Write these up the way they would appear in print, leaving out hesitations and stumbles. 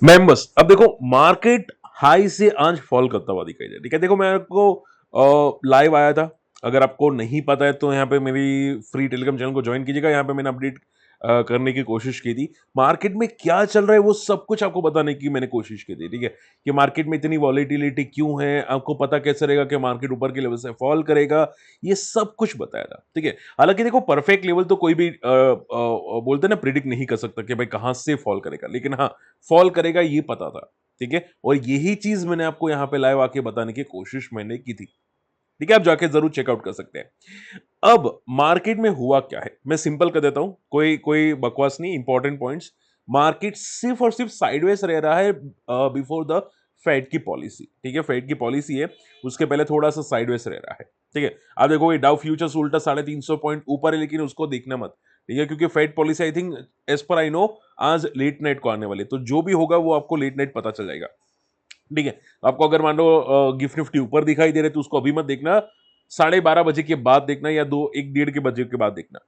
Members, अब देखो market high से आज फॉल करता हुआ दिखाई दे, ठीक है। देखो मैं आपको लाइव आया था, अगर आपको नहीं पता है तो यहाँ पे मेरी फ्री टेलीग्राम चैनल को ज्वाइन कीजिएगा। यहाँ पे मैंने अपडेट करने की कोशिश की थी, मार्केट में क्या चल रहा है वो सब कुछ आपको बताने की मैंने कोशिश की थी, ठीक है। कि मार्केट में इतनी वॉलीटिलिटी क्यों है, आपको पता कैसे रहेगा कि मार्केट ऊपर के लेवल से फॉल करेगा, ये सब कुछ बताया था, ठीक है। हालांकि देखो परफेक्ट लेवल तो कोई भी बोलते हैं ना प्रिडिक्ट नहीं कर सकता कि भाई कहां से फॉल करेगा, लेकिन हाँ फॉल करेगा ये पता था, ठीक है। और यही चीज मैंने आपको यहां पे लाइव आके बताने की कोशिश मैंने की थी, ठीक है। आप जाके जरूर चेकआउट कर सकते हैं। अब मार्केट में हुआ क्या है मैं सिंपल कर देता हूं, कोई कोई बकवास नहीं, इंपॉर्टेंट पॉइंट्स। मार्केट सिर्फ और सिर्फ साइडवेज रह रहा है बिफोर द फेड की पॉलिसी, ठीक है। फेड की पॉलिसी है, उसके पहले थोड़ा सा साइडवेज रह रहा है, ठीक है। आप देखो डाउ फ्यूचर्स उल्टा 350 पॉइंट ऊपर है, लेकिन उसको देखना मत, ठीक है, क्योंकि Fed policy I think as per I know आज लेट नाइट को आने वाली है, तो जो भी होगा वो आपको लेट नाइट पता चल जाएगा, ठीक है। आपको अगर मान लो गिफ्ट निफ्टी ऊपर दिखाई दे रहे तो उसको अभी मत देखना, 12:30 बजे के बाद देखना, या 1 डेढ़ के बजे के बाद देखना,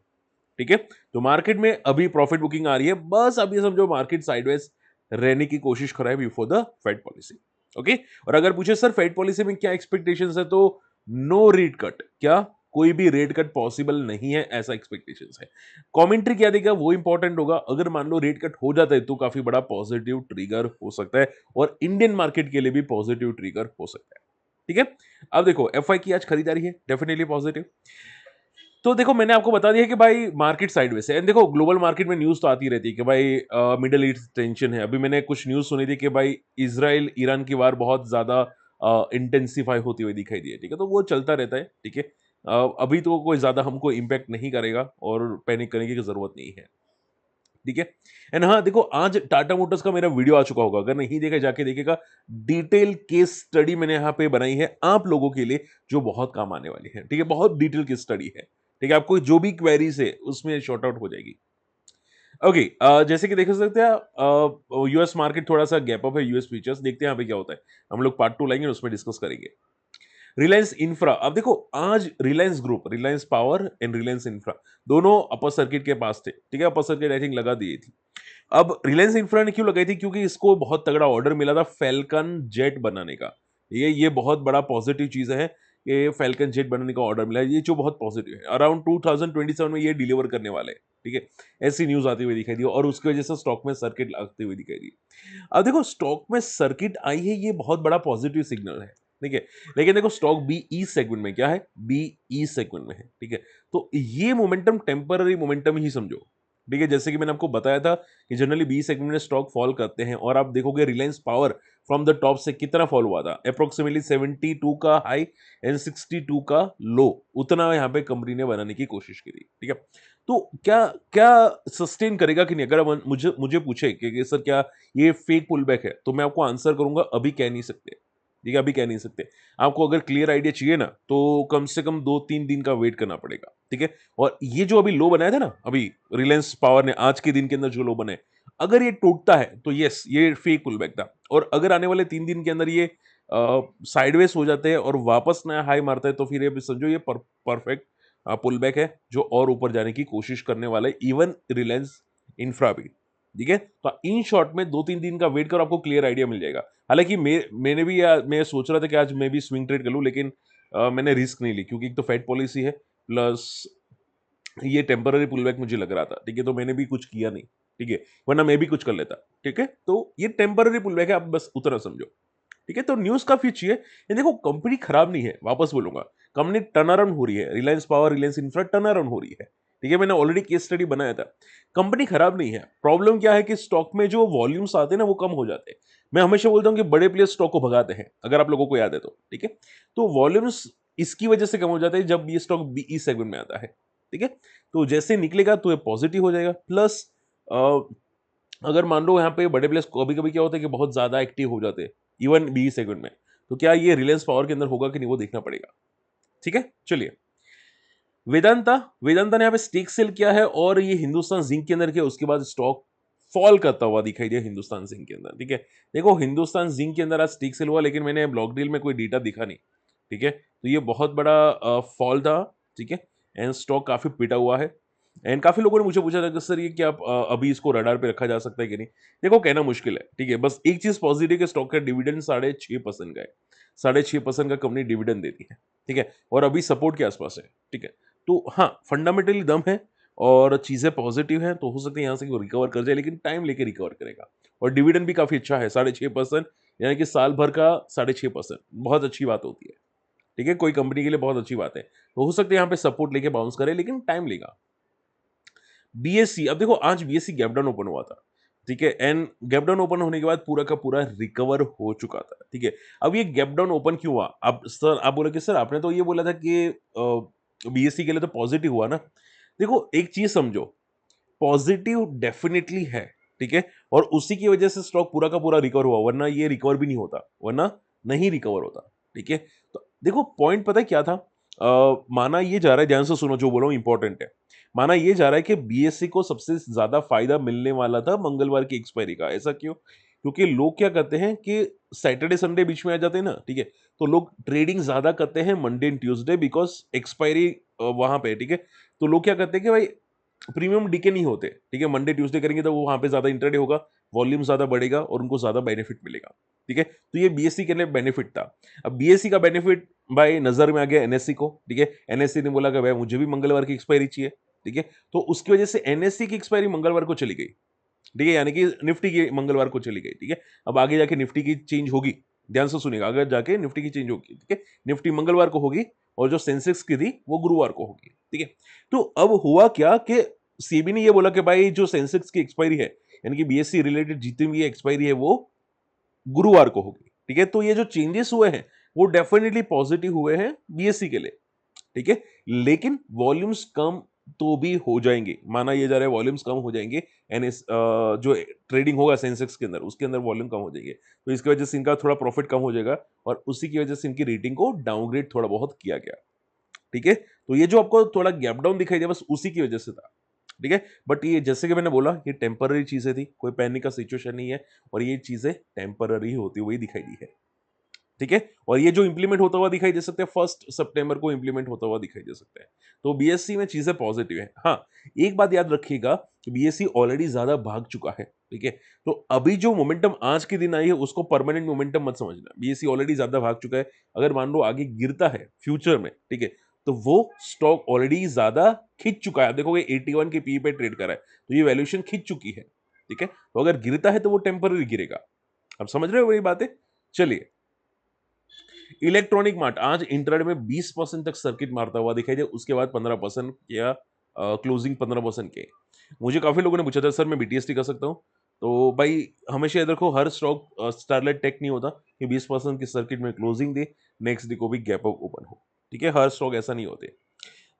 ठीक है। तो मार्केट में अभी प्रॉफिट बुकिंग आ रही है, बस अभी समझो मार्केट साइडवेज रहने की कोशिश कर रहा है before the Fed policy, okay. और अगर पूछे सर फेड पॉलिसी में क्या एक्सपेक्टेशंस है, तो नो रेट कट, क्या कोई भी रेट कट पॉसिबल नहीं है ऐसा एक्सपेक्टेशंस है। कमेंट्री क्या देगा वो इंपॉर्टेंट होगा, अगर मान लो रेट कट हो जाता है तो काफी बड़ा पॉजिटिव ट्रिगर हो सकता है, और इंडियन मार्केट के लिए भी पॉजिटिव ट्रिगर हो सकता है, ठीक है। अब देखो एफआई की आज खरीदारी है, डेफिनेटली पॉजिटिव। तो देखो मैंने आपको बता दिया कि भाई मार्केट साइडवेज है, एंड देखो ग्लोबल मार्केट में न्यूज तो आती रहती है कि भाई मिडिल ईस्ट टेंशन है। अभी मैंने कुछ न्यूज सुनी थी कि भाई इजराइल ईरान की वार बहुत ज्यादा इंटेंसिफाई होती हुई दिखाई दी है, ठीक है। तो वो चलता रहता है, ठीक है। अभी तो कोई ज्यादा हमको इम्पैक्ट नहीं करेगा और पैनिक करने की जरूरत नहीं है, ठीक है। एंड हाँ देखो आज टाटा मोटर्स का मेरा वीडियो आ चुका होगा, अगर नहीं देखा जाके देखेगा। डिटेल केस स्टडी मैंने यहाँ पे बनाई है आप लोगों के लिए, जो बहुत काम आने वाली है, ठीक है। बहुत डिटेल केस स्टडी है, ठीक है। आपको जो भी क्वेरीज है उसमें शॉर्ट आउट हो जाएगी, ओके। जैसे कि देख सकते हैं यूएस मार्केट थोड़ा सा गैप अप है, यूएस फीचर्स देखते हैं यहाँ पे क्या होता है। हम लोग पार्ट 2 लाएंगे उसमें डिस्कस करेंगे। रिलायंस इंफ्रा, अब देखो आज Reliance group, Reliance power and Reliance infra दोनों अपर सर्किट के पास थे, ठीक है। अपर सर्किट आई थिंक लगा दिए थी। अब रिलायंस इंफ्रा ने क्यों लगाई थी, क्योंकि इसको बहुत तगड़ा ऑर्डर मिला था फैल्कन जेट बनाने का। ये बहुत बड़ा पॉजिटिव चीज है कि फैल्कन जेट बनाने का ऑर्डर मिला है, ये जो बहुत पॉजिटिव है। अराउंड 2027 में ये डिलीवर करने वाले हैं, ठीक है। ऐसी न्यूज आती हुई दिखाई दी और उसकी वजह से स्टॉक में सर्किट लगती हुई दिखाई दी। अब देखो स्टॉक में सर्किट आई है, ये बहुत बड़ा पॉजिटिव सिग्नल है, ठीक है। लेकिन देखो स्टॉक बी ई सेगमेंट में, क्या है, बी ई सेगमेंट में है, ठीक है। तो ये मोमेंटम टेम्पररी मोमेंटम ही समझो, ठीक है। जैसे कि मैंने आपको बताया था कि जनरली बी सेगमेंट में स्टॉक फॉल करते हैं, और आप देखोगे Reliance power from the top से कितना फॉल हुआ था, अप्रोक्सीमेटली 72 का हाई एंड 62 का लो, उतना यहाँ पे कंपनी ने बनाने की कोशिश की थी, ठीक है। तो क्या क्या सस्टेन करेगा कि नहीं, अगर मुझे मुझे पूछे कि सर क्या ये फेक पुल बैक है, तो मैं आपको आंसर करूंगा अभी कह नहीं सकते, ठीक है। अभी कह नहीं सकते। आपको अगर क्लियर आइडिया चाहिए ना, तो कम से कम 2-3 दिन का वेट करना पड़ेगा, ठीक है। और ये जो अभी लो बनाया था ना, अभी रिलायंस पावर ने आज के दिन के अंदर जो लो बनाए, अगर ये टूटता है तो यस ये फेक पुल बैक था, और अगर आने वाले 3 दिन के अंदर ये साइडवेज हो जाते हैं और वापस नया हाई मारता है, तो फिर ये भी समझो ये परफेक्ट पुल बैक है, जो और ऊपर जाने की कोशिश करने वाला है, इवन रिलायंस इंफ्रा भी, ठीक है। तो इन शॉर्ट में 2-3 दिन का वेट करो, आपको क्लियर आइडिया मिल जाएगा। हालांकि मैंने भी मैं सोच रहा था कि आज मैं भी स्विंग ट्रेड कर लूं, लेकिन मैंने रिस्क नहीं ली, क्योंकि एक तो फेड पॉलिसी है, प्लस ये टेम्पररी पुलबैक मुझे लग रहा था, ठीक है। तो मैंने भी कुछ किया नहीं, ठीक है, वरना मैं भी कुछ कर लेता, ठीक है। तो ये टेम्पररी पुलबैक है, आप बस उतना समझो, ठीक है। तो न्यूज काफी अच्छी है, ये देखो कंपनी खराब नहीं है, वापस बोलूंगा, कंपनी टर्न अराउंड हो रही है, Reliance power Reliance infra turn around हो रही है, ठीक है। मैंने ऑलरेडी केस स्टडी बनाया था, कंपनी खराब नहीं है। प्रॉब्लम क्या है कि स्टॉक में जो वॉल्यूम्स आते हैं ना वो कम हो जाते हैं। मैं हमेशा बोलता हूं कि बड़े प्लेयर स्टॉक को भगाते हैं, अगर आप लोगों को याद है तो, ठीक है। तो वॉल्यूम्स इसकी वजह से कम हो जाते हैं जब ये स्टॉक बीई सेगमेंट में आता है, ठीक है। तो जैसे निकलेगा तो ये पॉजिटिव हो जाएगा, प्लस अगर मान लो यहाँ पे बड़े प्लेयर्स कभी कभी क्या होता है कि बहुत ज्यादा एक्टिव हो जाते हैं इवन बी सेगमेंट में, तो क्या ये रिलायंस पावर के अंदर होगा कि नहीं वो देखना पड़ेगा, ठीक है। चलिए, वेदांता, वेदांता ने यहाँ पे स्टेक सेल किया है और ये हिंदुस्तान जिंक के अंदर किया, उसके बाद स्टॉक फॉल करता हुआ दिखाई दिया हिंदुस्तान जिंक के अंदर, ठीक है। देखो हिंदुस्तान जिंक के अंदर आज स्टेक सेल हुआ, लेकिन मैंने ब्लॉक डील में कोई डेटा दिखा नहीं, ठीक है। तो ये बहुत बड़ा फॉल था, ठीक है, एंड स्टॉक काफी पिटा हुआ है। एंड काफी लोगों ने मुझे पूछा था कि सर ये क्या अभी इसको रडार पे रखा जा सकता है कि नहीं। देखो कहना मुश्किल है, ठीक है, बस एक चीज पॉजिटिव के स्टॉक का डिविडेंड 6.5% का है, 6.5% का कंपनी डिविडेंड देती है, ठीक है, और अभी सपोर्ट के आसपास है, ठीक है। तो हाँ, फंडामेंटली दम है और चीजें पॉजिटिव हैं, तो हो सकता है यहाँ से वो रिकवर कर जाए, लेकिन टाइम लेके रिकवर करेगा। और डिविडेंड भी काफी अच्छा है, 6.5%, यानी कि साल भर का 6.5%, बहुत अच्छी बात होती है, ठीक है, कोई कंपनी के लिए बहुत अच्छी बात है। तो हो सकता है यहाँ पे सपोर्ट लेके बाउंस करे, लेकिन टाइम लेगा। बीएससी, अब देखो आज बीएससी गैप डाउन ओपन हुआ था, ठीक है, एंड गैप डाउन ओपन होने के बाद पूरा का पूरा रिकवर हो चुका था, ठीक है। अब ये गैप डाउन ओपन क्यों हुआ? अब सर आप बोले कि सर आपने तो ये बोला था कि बीएससी के लिए तो पॉजिटिव हुआ ना। देखो एक चीज समझो, पॉजिटिव डेफिनेटली है, ठीक है, और उसी की वजह से स्टॉक पूरा का पूरा रिकवर हुआ, वरना ये रिकवर भी नहीं होता, वरना नहीं रिकवर होता, ठीक है। तो देखो पॉइंट पता है क्या था? माना ये जा रहा है, ध्यान से सुनो जो बोलो इंपॉर्टेंट है। माना ये जा रहा है कि बीएससी को सबसे ज्यादा फायदा मिलने वाला था मंगलवार की एक्सपायरी का। ऐसा क्यों? क्योंकि लोग क्या करते हैं कि सैटरडे संडे बीच में आ जाते हैं ना, ठीक है, तो लोग ट्रेडिंग ज्यादा करते हैं Monday and Tuesday, because expiry वहां पे है, ठीक है। तो लोग क्या करते हैं कि भाई प्रीमियम डीके नहीं होते, ठीक है, मंडे ट्यूसडे करेंगे तो वो वहां पे ज्यादा इंटरडे होगा, वॉल्यूम ज्यादा बढ़ेगा और उनको ज्यादा बेनिफिट मिलेगा, ठीक है। तो ये बीएससी के लिए बेनिफिट था। अब बीएससी का बेनिफिट भाई नजर में आ गया एनएससी को, ठीक है, एनएससी ने बोला कि भाई मुझे भी मंगलवार की एक्सपायरी चाहिए, ठीक है, तो उसकी वजह से एनएससी की एक्सपायरी मंगलवार को चली गई, ठीक है, यानी कि निफ्टी की मंगलवार को चली गई, ठीक है। अब आगे जाके निफ्टी की चेंज होगी, ध्यान से सुनिएगा, अगर जाके निफ्टी की चेंज होगी, ठीक है, निफ्टी मंगलवार को होगी और जो सेंसेक्स की थी वो गुरुवार को होगी, ठीक है। तो अब हुआ क्या कि सेबी ने ये बोला कि भाई जो सेंसेक्स की एक्सपायरी है, यानी कि बीएससी रिलेटेड जितनी भी एक्सपायरी है वो गुरुवार को होगी, ठीक है। तो ये जो चेंजेस हुए हैं वो डेफिनेटली पॉजिटिव हुए हैं बीएससी के लिए, ठीक है, लेकिन वॉल्यूम्स कम तो भी हो जाएंगे, माना ये जा रहा है वॉल्यूम्स कम हो जाएंगे, जो ट्रेडिंग होगा सेंसेक्स के अंदर उसके अंदर वॉल्यूम कम हो जाएंगे, तो इसकी वजह से इनका थोड़ा प्रॉफिट कम हो जाएगा और उसी की वजह से इनकी रेटिंग को डाउनग्रेड थोड़ा बहुत किया गया, ठीक है। तो ये जो आपको थोड़ा गैप डाउन दिखाई दिया बस उसी की वजह से था, ठीक है। बट ये जैसे कि मैंने बोला ये टेम्पररी चीजें थी, कोई पैनिक का सिचुएशन नहीं है और ये चीजें टेम्पररी होती हुई दिखाई दी है, ठीक है। और ये जो इंप्लीमेंट होता हुआ दिखाई दे सकता है 1 सितंबर को इंप्लीमेंट होता हुआ दिखाई दे सकता है। तो बीएससी में चीजें पॉजिटिव है। हाँ, एक बात याद रखिएगा कि बीएससी ऑलरेडी ज्यादा भाग चुका है, ठीक है। तो अभी जो मोमेंटम आज के दिन आई है उसको परमानेंट मोमेंटम मत समझना, बीएससी ऑलरेडी ज्यादा भाग चुका है। अगर मान लो आगे गिरता है फ्यूचर में, ठीक है, तो वो स्टॉक ऑलरेडी ज्यादा खिंच चुका है। आप देखोगे 81 के पी पे ट्रेड कर रहा है, तो ये वैल्यूएशन खिंच चुकी है, ठीक है। तो अगर गिरता है तो वो टेम्पररी गिरेगा। आप समझ रहे हो मेरी बातें? चलिए, इलेक्ट्रॉनिक मार्ट आज इंट्राडे में 20% तक सर्किट मारता हुआ दिखाई दिया, उसके बाद 15% या क्लोजिंग 15% के। मुझे काफी लोगों ने पूछा था सर मैं बीटीएसटी कर सकता हूं, तो भाई हमेशा याद रखो हर स्टॉक स्टारलाइट टेक नहीं होता कि 20% की सर्किट में क्लोजिंग दे, नेक्स्ट डे को भी गैप अप ओपन हो, ठीक है, हर स्टॉक ऐसा नहीं होते।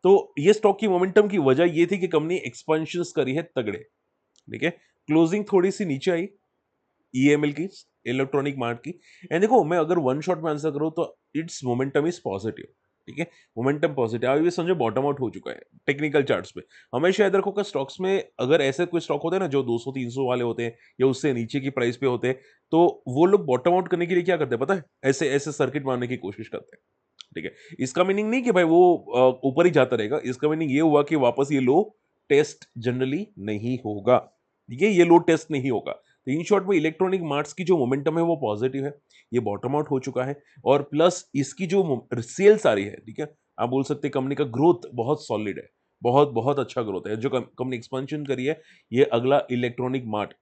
तो ये स्टॉक की मोमेंटम की वजह ये थी कि कंपनी एक्सपेंशन करी है तगड़े, ठीक है, क्लोजिंग थोड़ी सी नीचे आई ईएमएल की, इलेक्ट्रॉनिक मार्ट की। एंड देखो मैं अगर वन शॉट में आंसर करूं तो इट्स मोमेंटम इज पॉजिटिव, ठीक है, मोमेंटम पॉजिटिव। अब ये समझो बॉटम आउट हो चुका है टेक्निकल चार्ट्स पे। हमेशा याद रखो कि स्टॉक्स में अगर ऐसे कोई स्टॉक होते हैं ना जो 200-300 वाले होते हैं या उससे नीचे की प्राइस पे होते हैं, तो वो लोग बॉटम आउट करने के लिए क्या करते हैं पता है? ऐसे ऐसे सर्किट मारने की कोशिश करते हैं, ठीक है। इसका मीनिंग नहीं कि भाई वो ऊपर ही जाता रहेगा, इसका मीनिंग ये हुआ कि वापस ये लो टेस्ट जनरली नहीं होगा, ठीक है, ये लो टेस्ट नहीं होगा। तो इन शॉर्ट में इलेक्ट्रॉनिक मार्ट्स की जो मोमेंटम है वो पॉजिटिव है, ये बॉटम आउट हो चुका है और प्लस इसकी जो सेल्स आ रही है, ठीक है, आप बोल सकते हैं कंपनी का ग्रोथ बहुत सॉलिड है, बहुत बहुत अच्छा ग्रोथ है। जो कंपनी एक्सपेंशन करी है, ये अगला इलेक्ट्रॉनिक मार्ट,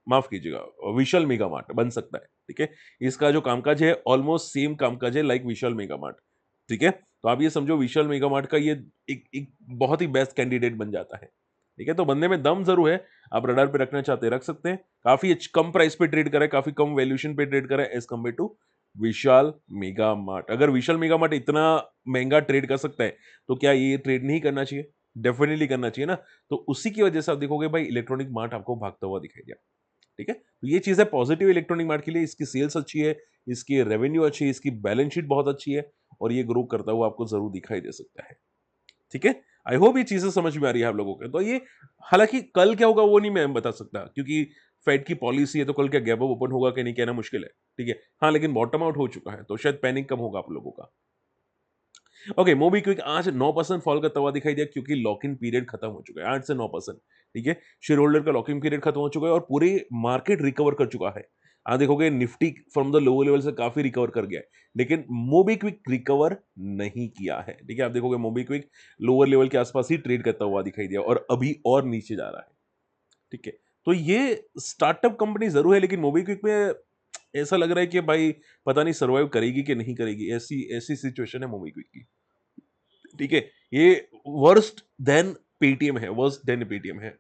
माफ कीजिएगा, विशाल मेगा मार्ट बन सकता है, ठीक है। इसका जो कामकाज है ऑलमोस्ट सेम कामकाज है लाइक विशाल मेगा मार्ट, ठीक है। तो आप ये समझो विशाल मेगा मार्ट का ये एक बहुत ही बेस्ट कैंडिडेट बन जाता है, ठीक है। तो बंदे में दम जरूर है, आप रडार पे रखना चाहते हैं रख सकते हैं। काफी कम प्राइस पे ट्रेड करा है, काफी कम वैल्यूएशन पे ट्रेड करा है as compared to Vishal Mega Mart. अगर विशाल मेगा मार्ट इतना महंगा ट्रेड कर सकता है तो क्या ये ट्रेड नहीं करना चाहिए? डेफिनेटली करना चाहिए ना। तो उसी की वजह से आप देखोगे भाई इलेक्ट्रॉनिक मार्ट आपको भागता हुआ दिखाई दिया, ठीक है। तो ये चीज है पॉजिटिव इलेक्ट्रॉनिक मार्ट के लिए, इसकी सेल्स अच्छी है, इसकी रेवेन्यू अच्छी है, इसकी बैलेंस शीट बहुत अच्छी है और ये ग्रो करता हुआ आपको जरूर दिखाई दे सकता है, ठीक है। आई होप ये चीजें समझ में आ रही है आप लोगों के। तो ये हालांकि कल क्या होगा वो नहीं मैं बता सकता क्योंकि फेड की पॉलिसी है, तो कल क्या गैप अप ओपन होगा कि नहीं कहना मुश्किल है, ठीक है। हाँ लेकिन बॉटम आउट हो चुका है तो शायद पैनिक कम होगा आप लोगों का। ओके, मोबीक्विक आज 9% फॉल करता हुआ दिखाई दिया क्योंकि लॉक इन पीरियड खत्म हो चुका है, 8 से 9%। ठीक है, शेयर होल्डर का लॉक इन पीरियड खत्म हो चुका है और पूरे मार्केट रिकवर कर चुका है। आप देखोगे Nifty from the lower level से काफी रिकवर कर गया है, लेकिन मोबीक्विक रिकवर नहीं किया है। ठीक है, आप देखोगे मोबीक्विक लोअर लेवल के आसपास ही ट्रेड करता हुआ दिखाई दिया और अभी और नीचे जा रहा है। ठीक है, तो ये स्टार्टअप कंपनी जरूर है, लेकिन मोबीक्विक में ऐसा लग रहा है कि भाई पता नहीं सर्वाइव करेगी कि नहीं करेगी, ऐसी ऐसी सिचुएशन है मोबीक्विक की। ठीक है, ये वर्स्ट देन पेटीएम है, वर्स्ट देन पेटीएम है,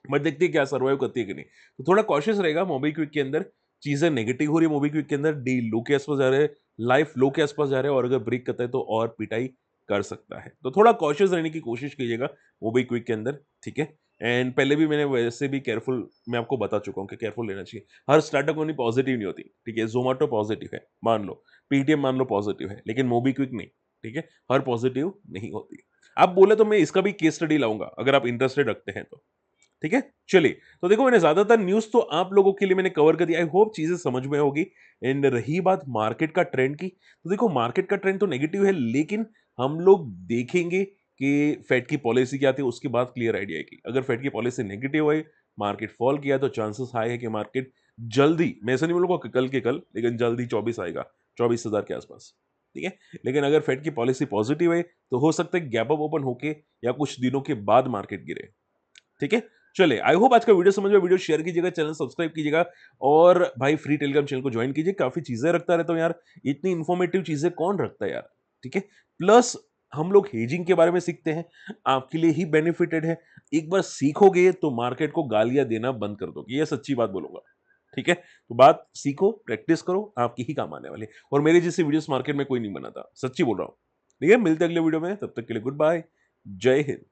बट देखते हैं क्या सर्वाइव करती है कि नहीं। तो थोड़ा कॉशियस रहेगा मोबीक्विक के अंदर। चीजें नेगेटिव हो रही है मोबीक्विक के अंदर, डी लो के आसपास जा रहे हैं, लाइफ लो के आसपास जा रहे हैं, और अगर ब्रेक करता है तो और पिटाई कर सकता है। तो थोड़ा कॉशियस रहने की कोशिश कीजिएगा मोबीक्विक के अंदर। ठीक है, एंड पहले भी मैंने वैसे भी केयरफुल, मैं आपको बता चुका हूँ कि केयरफुल लेना चाहिए। हर स्टार्टअप कंपनी पॉजिटिव नहीं होती। ठीक है, जोमेटो पॉजिटिव है मान लो, पेटीएम मान लो पॉजिटिव है, लेकिन मोबीक्विक नहीं। ठीक है, हर पॉजिटिव नहीं होती। आप बोले तो मैं इसका भी केस स्टडी लाऊंगा अगर आप इंटरेस्टेड रखते हैं तो। ठीक है, चलिए। तो देखो मैंने ज्यादातर न्यूज़ तो आप लोगों के लिए मैंने कवर कर दिया, आई होप चीजें समझ में होगी। एंड रही बात मार्केट का ट्रेंड की, तो देखो मार्केट का ट्रेंड तो नेगेटिव है, लेकिन हम लोग देखेंगे कि फेड की पॉलिसी क्या थी, उसके बाद क्लियर आइडिया आएगी। अगर फेड की पॉलिसी नेगेटिव है, मार्केट फॉल किया, तो चांसेस हाई है कि मार्केट जल्दी, मैं ऐसा नहीं बोलूंगा कि कल के कल, लेकिन जल्दी 24 आएगा, 24,000 के आसपास। ठीक है, लेकिन अगर फेड की पॉलिसी पॉजिटिव है तो हो सकता है गैप अप ओपन होके या कुछ दिनों के बाद मार्केट गिरे। ठीक है, चलिए, आई होप आज का वीडियो समझ में, वीडियो शेयर कीजिएगा, चैनल सब्सक्राइब कीजिएगा, और भाई फ्री टेलीग्राम चैनल को ज्वाइन कीजिए। काफी चीजें रखता रहता हूँ यार, इतनी इंफॉर्मेटिव चीजें कौन रखता है यार। ठीक है, प्लस हम लोग हेजिंग के बारे में सीखते हैं, आपके लिए ही बेनिफिटेड है। एक बार सीखोगे तो मार्केट को गालियां देना बंद कर दोगे, ये सच्ची बात बोलूंगा। ठीक है, तो बात सीखो, प्रैक्टिस करो, आपकी ही काम आने वाली है। और मेरे जैसे वीडियोस मार्केट में कोई नहीं बनाता, सच्ची बोल रहा हूँ। ठीक है, मिलते हैं अगले वीडियो में, तब तक के लिए गुड बाय, जय हिंद।